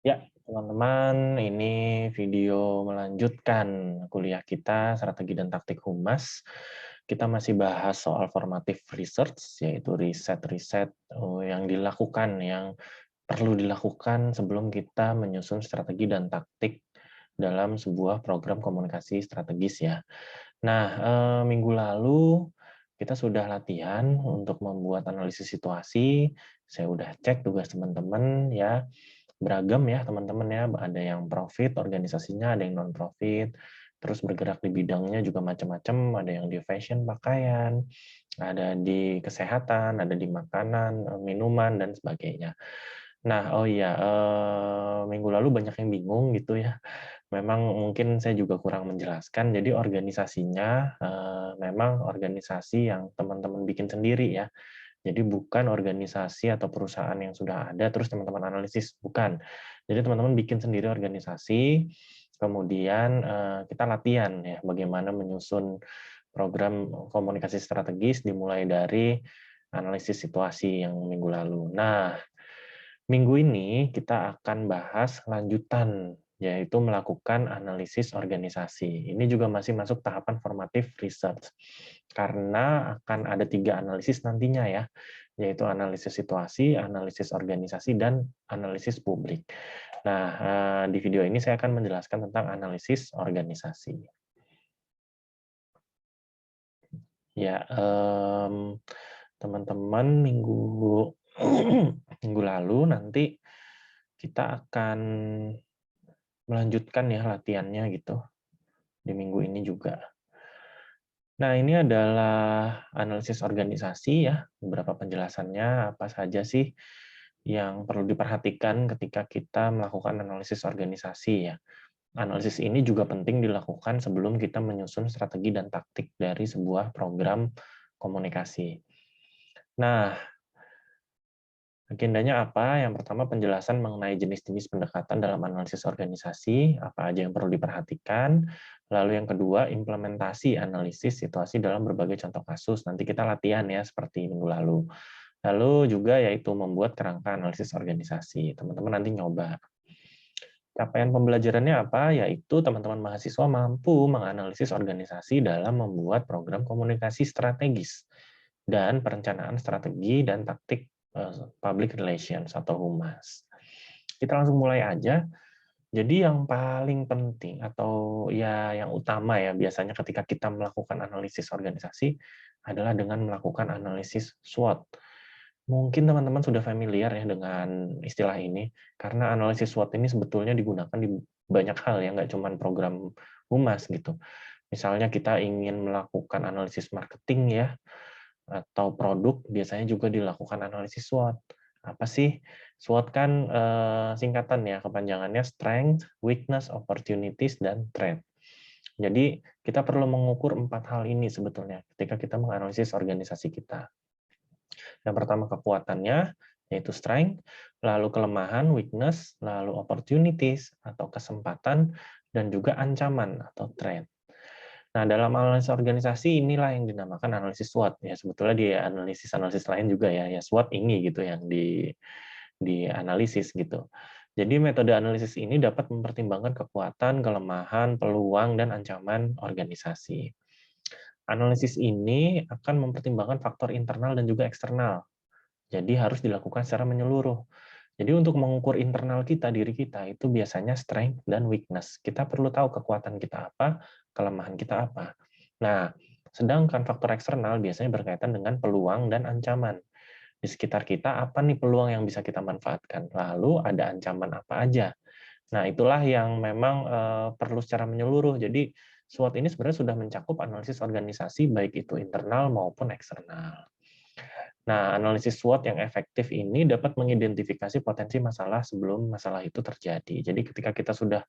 Ya, teman-teman, ini video melanjutkan kuliah kita, strategi dan taktik humas. Kita masih bahas soal formative research, yaitu riset-riset yang dilakukan, yang perlu dilakukan sebelum kita menyusun strategi dan taktik dalam sebuah program komunikasi strategis ya. Nah, minggu lalu kita sudah latihan untuk membuat analisis situasi. Saya udah cek tugas teman-teman ya, beragam ya teman-teman ya, ada yang profit organisasinya, ada yang non profit, terus bergerak di bidangnya juga macam-macam, ada yang di fashion pakaian, ada di kesehatan, ada di makanan, minuman dan sebagainya. Nah, oh iya, minggu lalu banyak yang bingung gitu ya. Memang mungkin saya juga kurang menjelaskan. Jadi organisasinya memang organisasi yang teman-teman bikin sendiri ya. Jadi bukan organisasi atau perusahaan yang sudah ada terus teman-teman analisis, bukan. Jadi teman-teman bikin sendiri organisasi, kemudian kita latihan ya bagaimana menyusun program komunikasi strategis dimulai dari analisis situasi yang minggu lalu. Nah, minggu ini kita akan bahas lanjutan, yaitu melakukan analisis organisasi. Ini juga masih masuk tahapan formative research, karena akan ada 3 analisis nantinya ya, yaitu analisis situasi, analisis organisasi, dan analisis publik. Nah, di video ini saya akan menjelaskan tentang analisis organisasi. Ya, teman-teman minggu lalu nanti kita akan melanjutkan ya latihannya gitu, di minggu ini juga. Nah, ini adalah analisis organisasi ya, beberapa penjelasannya apa saja sih yang perlu diperhatikan ketika kita melakukan analisis organisasi ya. Analisis ini juga penting dilakukan sebelum kita menyusun strategi dan taktik dari sebuah program komunikasi. Nah, agendanya apa? Yang pertama penjelasan mengenai jenis-jenis pendekatan dalam analisis organisasi, apa aja yang perlu diperhatikan. Lalu yang kedua, implementasi analisis situasi dalam berbagai contoh kasus. Nanti kita latihan ya, seperti minggu lalu. Lalu juga yaitu membuat kerangka analisis organisasi. Teman-teman nanti nyoba. Capaian pembelajarannya apa? Yaitu teman-teman mahasiswa mampu menganalisis organisasi dalam membuat program komunikasi strategis dan perencanaan strategi dan taktik public relations atau humas. Kita langsung mulai aja. Jadi yang paling penting atau ya yang utama ya biasanya ketika kita melakukan analisis organisasi adalah dengan melakukan analisis SWOT. Mungkin teman-teman sudah familiar ya dengan istilah ini, karena analisis SWOT ini sebetulnya digunakan di banyak hal ya, nggak cuma program humas gitu. Misalnya kita ingin melakukan analisis marketing ya, atau produk, biasanya juga dilakukan analisis SWOT. Apa sih? SWOT kan singkatan ya, kepanjangannya Strength, Weakness, Opportunities, dan Threat. Jadi kita perlu mengukur 4 hal ini sebetulnya ketika kita menganalisis organisasi kita. Yang pertama kekuatannya, yaitu strength, lalu kelemahan, weakness, lalu opportunities, atau kesempatan, dan juga ancaman, atau threat. Nah, dalam analisis organisasi inilah yang dinamakan analisis SWOT. Ya, sebetulnya di analisis-analisis lain juga ya, ya SWOT ini gitu yang dianalisis gitu. Jadi metode analisis ini dapat mempertimbangkan kekuatan, kelemahan, peluang, dan ancaman organisasi. Analisis ini akan mempertimbangkan faktor internal dan juga eksternal. Jadi harus dilakukan secara menyeluruh. Jadi untuk mengukur internal kita, diri kita, itu biasanya strength dan weakness. Kita perlu tahu kekuatan kita apa, kelemahan kita apa. Nah, sedangkan faktor eksternal biasanya berkaitan dengan peluang dan ancaman. Di sekitar kita, apa nih peluang yang bisa kita manfaatkan? Lalu ada ancaman apa aja? Nah, itulah yang memang perlu secara menyeluruh. Jadi, SWOT ini sebenarnya sudah mencakup analisis organisasi, baik itu internal maupun eksternal. Nah, analisis SWOT yang efektif ini dapat mengidentifikasi potensi masalah sebelum masalah itu terjadi. Jadi ketika kita sudah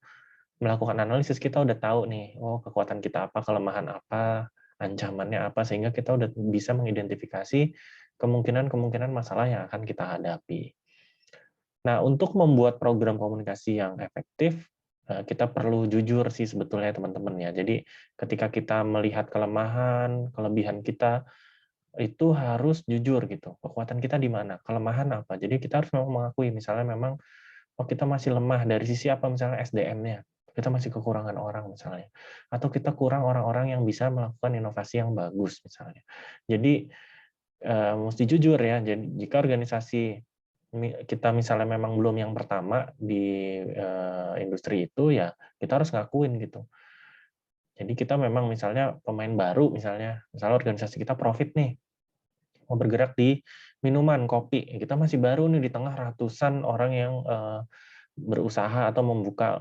melakukan analisis, kita udah tahu nih, oh kekuatan kita apa, kelemahan apa, ancamannya apa, sehingga kita udah bisa mengidentifikasi kemungkinan-kemungkinan masalah yang akan kita hadapi. Nah, untuk membuat program komunikasi yang efektif, kita perlu jujur sih sebetulnya teman-teman ya. Jadi ketika kita melihat kelemahan, kelebihan kita, itu harus jujur gitu, kekuatan kita di mana, kelemahan apa. Jadi kita harus memang mengakui, misalnya memang Oh, kita masih lemah dari sisi apa, misalnya SDM-nya, kita masih kekurangan orang misalnya, atau kita kurang orang-orang yang bisa melakukan inovasi yang bagus misalnya. Jadi, mesti jujur ya, jadi jika organisasi kita misalnya memang belum yang pertama di, industri itu, ya kita harus ngakuin gitu. Jadi kita memang misalnya pemain baru misalnya organisasi kita profit nih, mau bergerak di minuman, kopi, kita masih baru nih di tengah ratusan orang yang, berusaha atau membuka,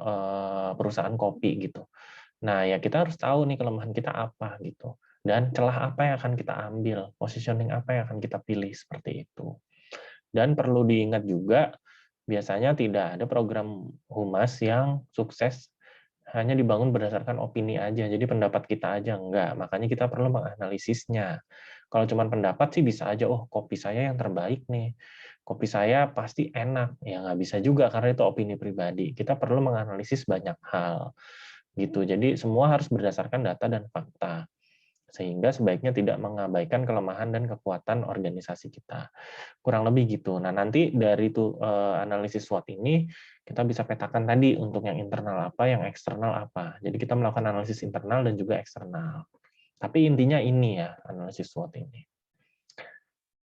perusahaan kopi gitu. Nah, ya kita harus tahu nih kelemahan kita apa gitu, dan celah apa yang akan kita ambil, positioning apa yang akan kita pilih, seperti itu. Dan perlu diingat juga, biasanya tidak ada program humas yang sukses hanya dibangun berdasarkan opini aja, jadi pendapat kita aja, enggak. Makanya kita perlu menganalisisnya. Kalau cuma pendapat sih bisa aja, "Oh, kopi saya yang terbaik nih, kopi saya pasti enak." Ya nggak bisa juga, karena itu opini pribadi. Kita perlu menganalisis banyak hal, gitu. Jadi semua harus berdasarkan data dan fakta, sehingga sebaiknya tidak mengabaikan kelemahan dan kekuatan organisasi kita. Kurang lebih gitu. Nah, nanti dari analisis SWOT ini, kita bisa petakan tadi untuk yang internal apa, yang eksternal apa. Jadi kita melakukan analisis internal dan juga eksternal. Tapi intinya ini ya, analisis SWOT ini.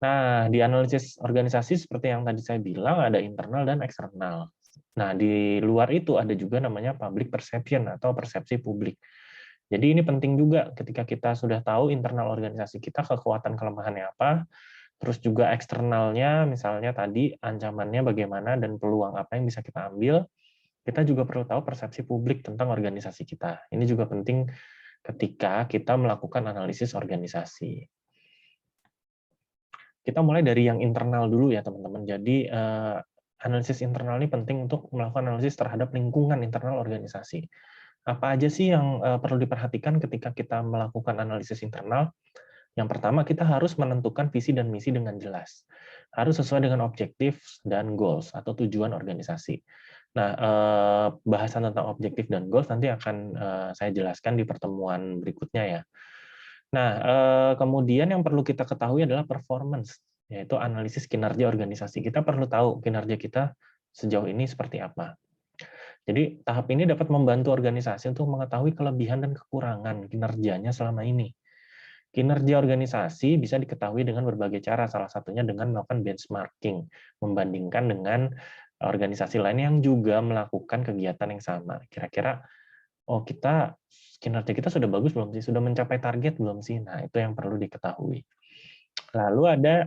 Nah, di analisis organisasi seperti yang tadi saya bilang, ada internal dan eksternal. Nah, di luar itu ada juga namanya public perception atau persepsi publik. Jadi ini penting juga ketika kita sudah tahu internal organisasi kita, kekuatan kelemahannya apa, terus juga eksternalnya, misalnya tadi ancamannya bagaimana dan peluang apa yang bisa kita ambil, kita juga perlu tahu persepsi publik tentang organisasi kita. Ini juga penting ketika kita melakukan analisis organisasi. Kita mulai dari yang internal dulu ya, teman-teman. Jadi, analisis internal ini penting untuk melakukan analisis terhadap lingkungan internal organisasi. Apa aja sih yang, perlu diperhatikan ketika kita melakukan analisis internal? Yang pertama, kita harus menentukan visi dan misi dengan jelas. Harus sesuai dengan objektif dan goals atau tujuan organisasi. Nah, bahasan tentang objektif dan goals nanti akan, saya jelaskan di pertemuan berikutnya ya. Nah, kemudian yang perlu kita ketahui adalah performance, yaitu analisis kinerja organisasi. Kita perlu tahu kinerja kita sejauh ini seperti apa. Jadi, tahap ini dapat membantu organisasi untuk mengetahui kelebihan dan kekurangan kinerjanya selama ini. Kinerja organisasi bisa diketahui dengan berbagai cara, salah satunya dengan melakukan benchmarking, membandingkan dengan organisasi lain yang juga melakukan kegiatan yang sama. Kira-kira, oh kita kinerja kita sudah bagus belum sih? Sudah mencapai target belum sih? Nah, itu yang perlu diketahui. Lalu ada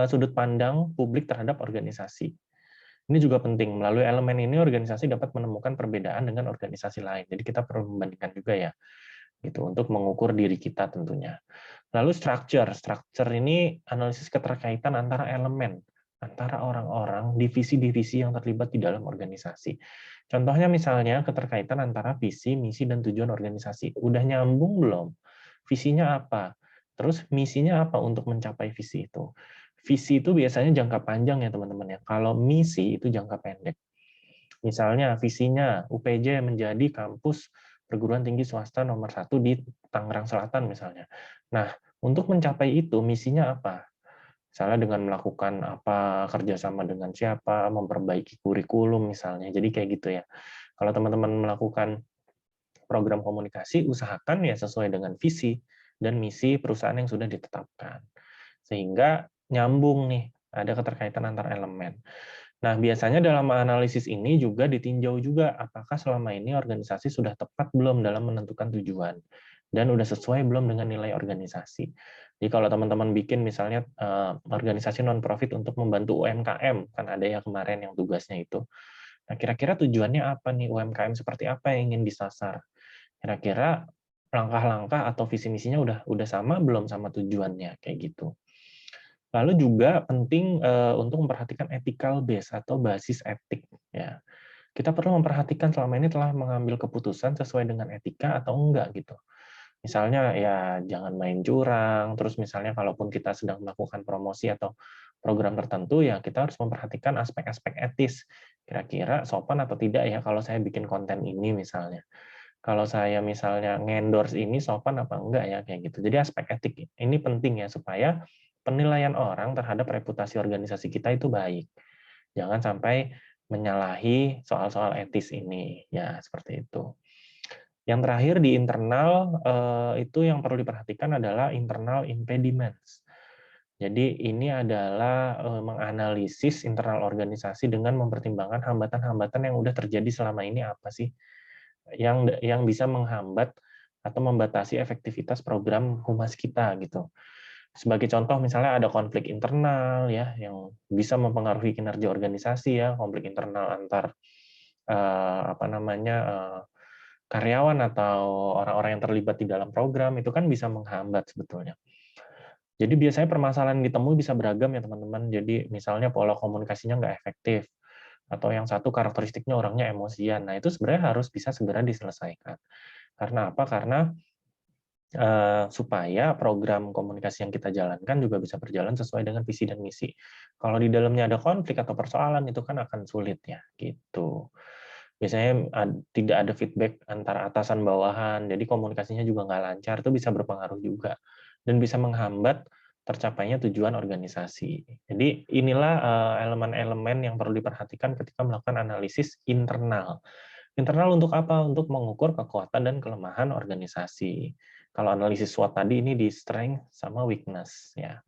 sudut pandang publik terhadap organisasi. Ini juga penting. Melalui elemen ini organisasi dapat menemukan perbedaan dengan organisasi lain. Jadi kita perlu membandingkan juga ya, gitu untuk mengukur diri kita tentunya. Lalu structure ini analisis keterkaitan antara elemen, antara orang-orang, divisi-divisi yang terlibat di dalam organisasi. Contohnya misalnya keterkaitan antara visi, misi, dan tujuan organisasi. Udah nyambung belum? Visinya apa? Terus misinya apa untuk mencapai visi itu? Visi itu biasanya jangka panjang ya teman-teman ya. Kalau misi itu jangka pendek. Misalnya visinya UPJ menjadi kampus perguruan tinggi swasta nomor 1 di Tangerang Selatan misalnya. Nah, untuk mencapai itu misinya apa? Misalnya dengan melakukan apa, kerjasama dengan siapa, memperbaiki kurikulum misalnya. Jadi kayak gitu ya. Kalau teman-teman melakukan program komunikasi, usahakan ya sesuai dengan visi dan misi perusahaan yang sudah ditetapkan. Sehingga nyambung nih, ada keterkaitan antar elemen. Nah, biasanya dalam analisis ini juga ditinjau juga apakah selama ini organisasi sudah tepat belum dalam menentukan tujuan dan udah sesuai belum dengan nilai organisasi. Jadi kalau teman-teman bikin misalnya organisasi non-profit untuk membantu UMKM, kan ada ya kemarin yang tugasnya itu. Nah, kira-kira tujuannya apa nih, UMKM seperti apa yang ingin disasar? Kira-kira langkah-langkah atau visi misinya udah sama belum sama tujuannya, kayak gitu. Lalu juga penting, untuk memperhatikan ethical base atau basis etik, ya. Kita perlu memperhatikan selama ini telah mengambil keputusan sesuai dengan etika atau enggak, gitu. Misalnya, ya jangan main curang, terus misalnya kalaupun kita sedang melakukan promosi atau program tertentu, ya kita harus memperhatikan aspek-aspek etis. Kira-kira sopan atau tidak ya kalau saya bikin konten ini misalnya. Kalau saya misalnya nge-endorse ini sopan apa enggak ya, kayak gitu. Jadi aspek etik ini penting ya, supaya penilaian orang terhadap reputasi organisasi kita itu baik. Jangan sampai menyalahi soal-soal etis ini. Ya, seperti itu. Yang terakhir di internal, itu yang perlu diperhatikan adalah internal impediments. Jadi ini adalah menganalisis internal organisasi dengan mempertimbangkan hambatan-hambatan yang udah terjadi selama ini apa sih, yang bisa menghambat atau membatasi efektivitas program humas kita gitu. Sebagai contoh misalnya ada konflik internal ya yang bisa mempengaruhi kinerja organisasi ya, konflik internal antar karyawan atau orang-orang yang terlibat di dalam program itu kan bisa menghambat sebetulnya. Jadi biasanya permasalahan yang ditemui bisa beragam ya teman-teman. Jadi misalnya pola komunikasinya nggak efektif, atau yang satu karakteristiknya orangnya emosian. Nah itu sebenarnya harus bisa segera diselesaikan. Karena apa? Karena supaya program komunikasi yang kita jalankan juga bisa berjalan sesuai dengan visi dan misi. Kalau di dalamnya ada konflik atau persoalan itu kan akan sulit ya, gitu. Biasanya tidak ada feedback antara atasan bawahan, jadi komunikasinya juga nggak lancar, itu bisa berpengaruh juga dan bisa menghambat tercapainya tujuan organisasi. Jadi inilah elemen-elemen yang perlu diperhatikan ketika melakukan analisis internal. Internal untuk apa? Untuk mengukur kekuatan dan kelemahan organisasi. Kalau analisis SWOT tadi ini di strength sama weakness ya.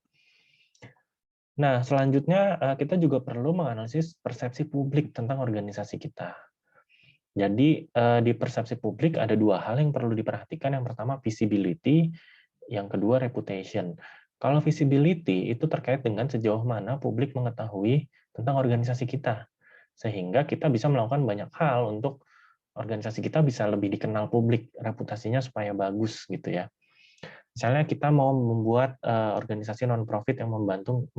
Nah, selanjutnya kita juga perlu menganalisis persepsi publik tentang organisasi kita. Jadi di persepsi publik ada dua hal yang perlu diperhatikan. Yang pertama visibility, yang kedua reputation. Kalau visibility itu terkait dengan sejauh mana publik mengetahui tentang organisasi kita. Sehingga kita bisa melakukan banyak hal untuk organisasi kita bisa lebih dikenal publik, reputasinya supaya bagus gitu ya. Misalnya kita mau membuat organisasi non-profit yang membantu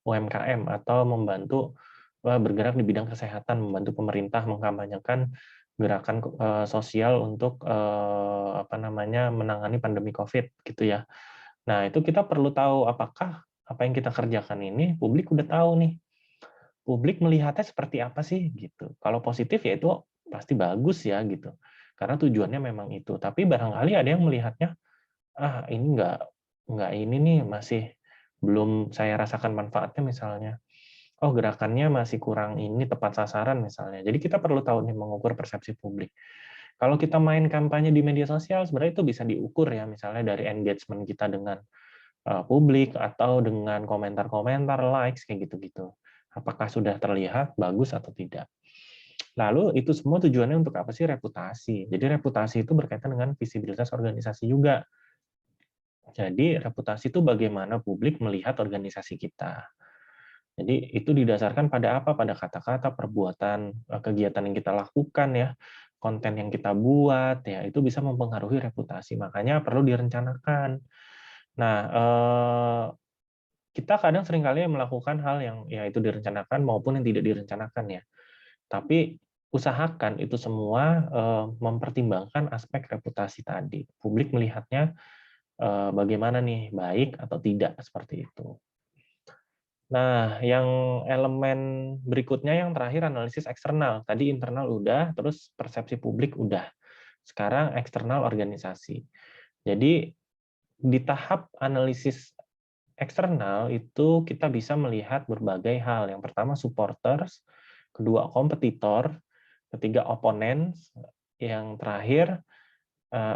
UMKM atau membantu bergerak di bidang kesehatan, membantu pemerintah mengkampanyekan gerakan sosial untuk menangani pandemi COVID gitu ya. Nah, itu kita perlu tahu apakah apa yang kita kerjakan ini publik udah tahu nih. Publik melihatnya seperti apa sih gitu. Kalau positif ya itu pasti bagus ya gitu. Karena tujuannya memang itu. Tapi barangkali ada yang melihatnya ini nggak ini nih masih belum saya rasakan manfaatnya misalnya. Oh, gerakannya masih kurang ini tepat sasaran misalnya. Jadi kita perlu tahu nih mengukur persepsi publik. Kalau kita main kampanye di media sosial sebenarnya itu bisa diukur ya misalnya dari engagement kita dengan publik atau dengan komentar-komentar, likes kayak gitu-gitu. Apakah sudah terlihat bagus atau tidak? Lalu itu semua tujuannya untuk apa sih? Reputasi. Jadi reputasi itu berkaitan dengan visibilitas organisasi juga. Jadi reputasi itu bagaimana publik melihat organisasi kita. Jadi itu didasarkan pada apa? Pada kata-kata, perbuatan, kegiatan yang kita lakukan ya, konten yang kita buat ya, itu bisa mempengaruhi reputasi. Makanya perlu direncanakan. Nah, kita kadang seringkali melakukan hal yang ya itu direncanakan maupun yang tidak direncanakan ya. Tapi usahakan itu semua mempertimbangkan aspek reputasi tadi. Publik melihatnya bagaimana nih, baik atau tidak, seperti itu. Nah, yang elemen berikutnya yang terakhir analisis eksternal. Tadi internal udah, terus persepsi publik udah. Sekarang eksternal organisasi. Jadi di tahap analisis eksternal itu kita bisa melihat berbagai hal. Yang pertama supporters, kedua kompetitor, ketiga opponents, yang terakhir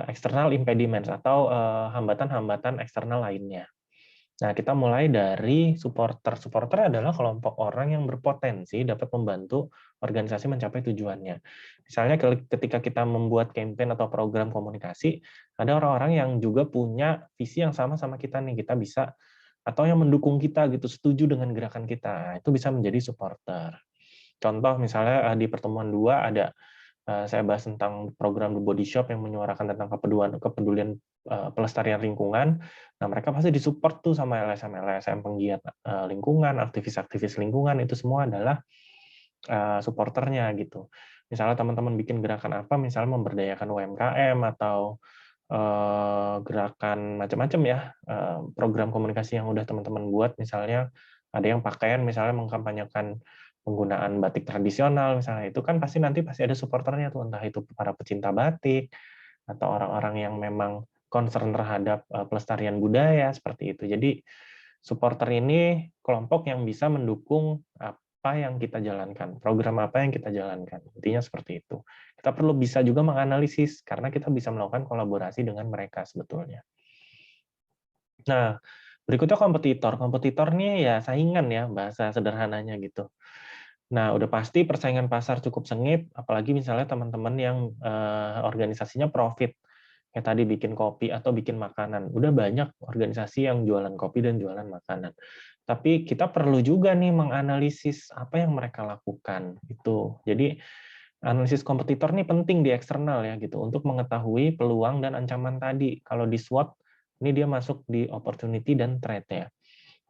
external impediments atau hambatan-hambatan eksternal lainnya. Nah, kita mulai dari supporter. Supporter adalah kelompok orang yang berpotensi dapat membantu organisasi mencapai tujuannya. Misalnya ketika kita membuat campaign atau program komunikasi, ada orang-orang yang juga punya visi yang sama kita nih, kita bisa atau yang mendukung kita gitu, setuju dengan gerakan kita. Itu bisa menjadi supporter. Contoh misalnya di pertemuan 2 ada saya bahas tentang program The Body Shop yang menyuarakan tentang kepedulian pelestarian lingkungan. Nah, mereka pasti disupport tuh sama LSM penggiat lingkungan, aktivis-aktivis lingkungan, itu semua adalah supporternya gitu. Misalnya teman-teman bikin gerakan apa, misalnya memberdayakan UMKM atau gerakan macam-macam ya, program komunikasi yang udah teman-teman buat, misalnya ada yang pakaian misalnya mengkampanyekan penggunaan batik tradisional misalnya, itu kan pasti ada supporternya tuh, entah itu para pecinta batik atau orang-orang yang memang concern terhadap pelestarian budaya seperti itu. Jadi supporter ini kelompok yang bisa mendukung apa yang kita jalankan, program apa yang kita jalankan. Intinya seperti itu. Kita perlu bisa juga menganalisis, karena kita bisa melakukan kolaborasi dengan mereka sebetulnya. Nah, berikutnya kompetitor. Kompetitor nih ya saingan ya, bahasa sederhananya gitu. Nah, udah pasti persaingan pasar cukup sengit, apalagi misalnya teman-teman yang organisasinya profit, kayak tadi bikin kopi atau bikin makanan. Udah banyak organisasi yang jualan kopi dan jualan makanan. Tapi kita perlu juga nih menganalisis apa yang mereka lakukan itu. Jadi analisis kompetitor nih penting di eksternal ya gitu untuk mengetahui peluang dan ancaman tadi. Kalau di SWOT ini dia masuk di opportunity dan threat ya.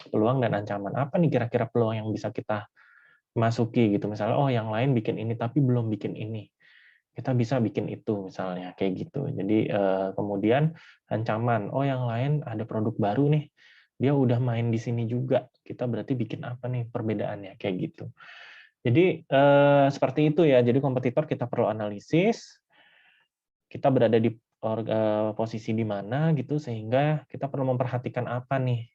Peluang dan ancaman. Apa nih kira-kira peluang yang bisa kita masuki gitu. Misalnya oh yang lain bikin ini tapi belum bikin ini. Kita bisa bikin itu misalnya kayak gitu. Jadi kemudian ancaman, oh yang lain ada produk baru nih. Dia udah main di sini juga. Kita berarti bikin apa nih perbedaannya kayak gitu. Jadi seperti itu ya. Jadi kompetitor kita perlu analisis, kita berada di posisi di mana gitu sehingga kita perlu memperhatikan apa nih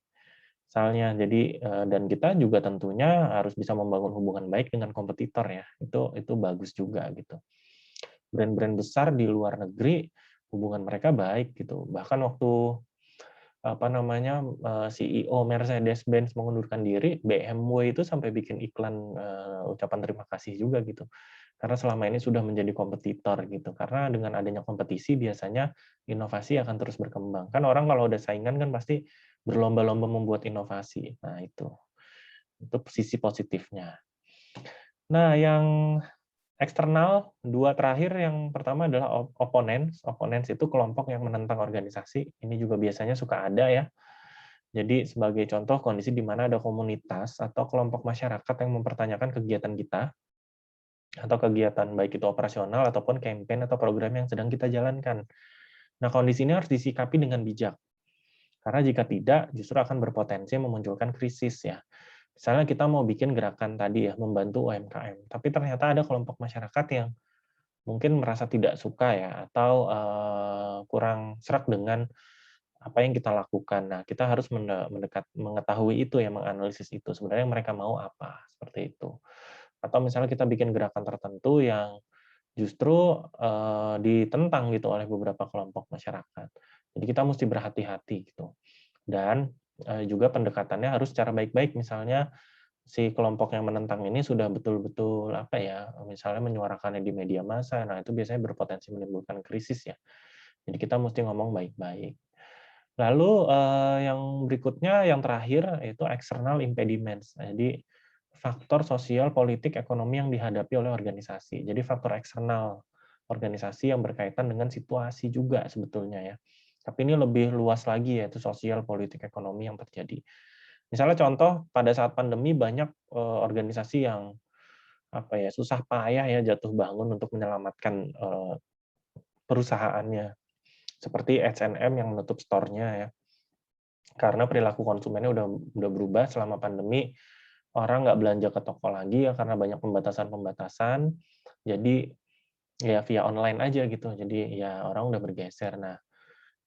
misalnya. Jadi dan kita juga tentunya harus bisa membangun hubungan baik dengan kompetitor ya. Itu bagus juga gitu. Brand-brand besar di luar negeri hubungan mereka baik gitu. Bahkan waktu apa namanya CEO Mercedes-Benz mengundurkan diri, BMW itu sampai bikin iklan ucapan terima kasih juga gitu. Karena selama ini sudah menjadi kompetitor gitu. Karena dengan adanya kompetisi biasanya inovasi akan terus berkembang. Kan orang kalau udah saingan kan pasti berlomba-lomba membuat inovasi. Nah, itu. Itu sisi positifnya. Nah, yang eksternal, dua terakhir, yang pertama adalah opponents. Opponents itu kelompok yang menentang organisasi. Ini juga biasanya suka ada ya. Jadi sebagai contoh kondisi di mana ada komunitas atau kelompok masyarakat yang mempertanyakan kegiatan kita, atau kegiatan baik itu operasional ataupun campaign atau program yang sedang kita jalankan. Nah, kondisi ini harus disikapi dengan bijak. Karena jika tidak, justru akan berpotensi memunculkan krisis ya. Misalnya kita mau bikin gerakan tadi ya, membantu UMKM, tapi ternyata ada kelompok masyarakat yang mungkin merasa tidak suka ya, atau kurang serak dengan apa yang kita lakukan. Nah, kita harus mengetahui itu ya, menganalisis itu. Sebenarnya mereka mau apa, seperti itu. Atau misalnya kita bikin gerakan tertentu yang justru ditentang gitu oleh beberapa kelompok masyarakat. Jadi kita mesti berhati-hati gitu. Dan juga pendekatannya harus secara baik-baik. Misalnya si kelompok yang menentang ini sudah betul-betul apa ya, misalnya menyuarakannya di media massa. Nah, itu biasanya berpotensi menimbulkan krisis ya. Jadi kita mesti ngomong baik-baik. Lalu yang berikutnya, yang terakhir yaitu external impediments. Jadi faktor sosial, politik, ekonomi yang dihadapi oleh organisasi. Jadi faktor eksternal organisasi yang berkaitan dengan situasi juga sebetulnya ya. Tapi ini lebih luas lagi yaitu sosial, politik, ekonomi yang terjadi. Misalnya contoh pada saat pandemi banyak organisasi yang apa ya, susah payah ya jatuh bangun untuk menyelamatkan perusahaannya. Seperti H&M yang menutup store-nya ya. Karena perilaku konsumennya udah berubah selama pandemi, orang nggak belanja ke toko lagi ya karena banyak pembatasan-pembatasan. Jadi ya via online aja gitu. Jadi ya orang udah bergeser. Nah,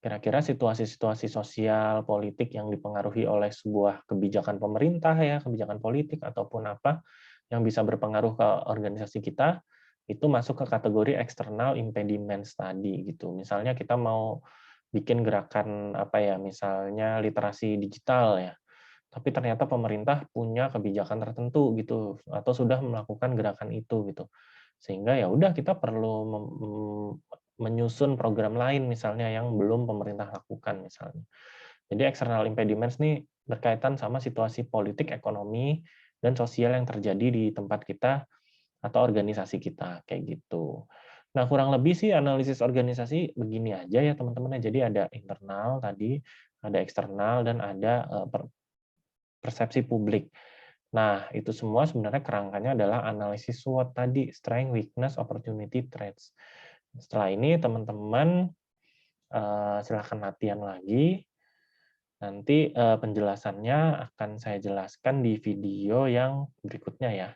kira-kira situasi-situasi sosial, politik yang dipengaruhi oleh sebuah kebijakan pemerintah ya, kebijakan politik ataupun apa yang bisa berpengaruh ke organisasi kita, itu masuk ke kategori external impediments tadi gitu. Misalnya kita mau bikin gerakan apa ya, misalnya literasi digital ya, tapi ternyata pemerintah punya kebijakan tertentu gitu atau sudah melakukan gerakan itu gitu. Sehingga ya udah kita perlu menyusun program lain misalnya yang belum pemerintah lakukan misalnya. Jadi external impediments nih berkaitan sama situasi politik, ekonomi, dan sosial yang terjadi di tempat kita atau organisasi kita kayak gitu. Nah, kurang lebih sih analisis organisasi begini aja ya teman-teman ya. Jadi ada internal tadi, ada eksternal, dan ada persepsi publik. Nah, itu semua sebenarnya kerangkanya adalah analisis SWOT tadi, strength, weakness, opportunity, threats. Setelah ini teman-teman silakan latihan lagi. Nanti penjelasannya akan saya jelaskan di video yang berikutnya ya.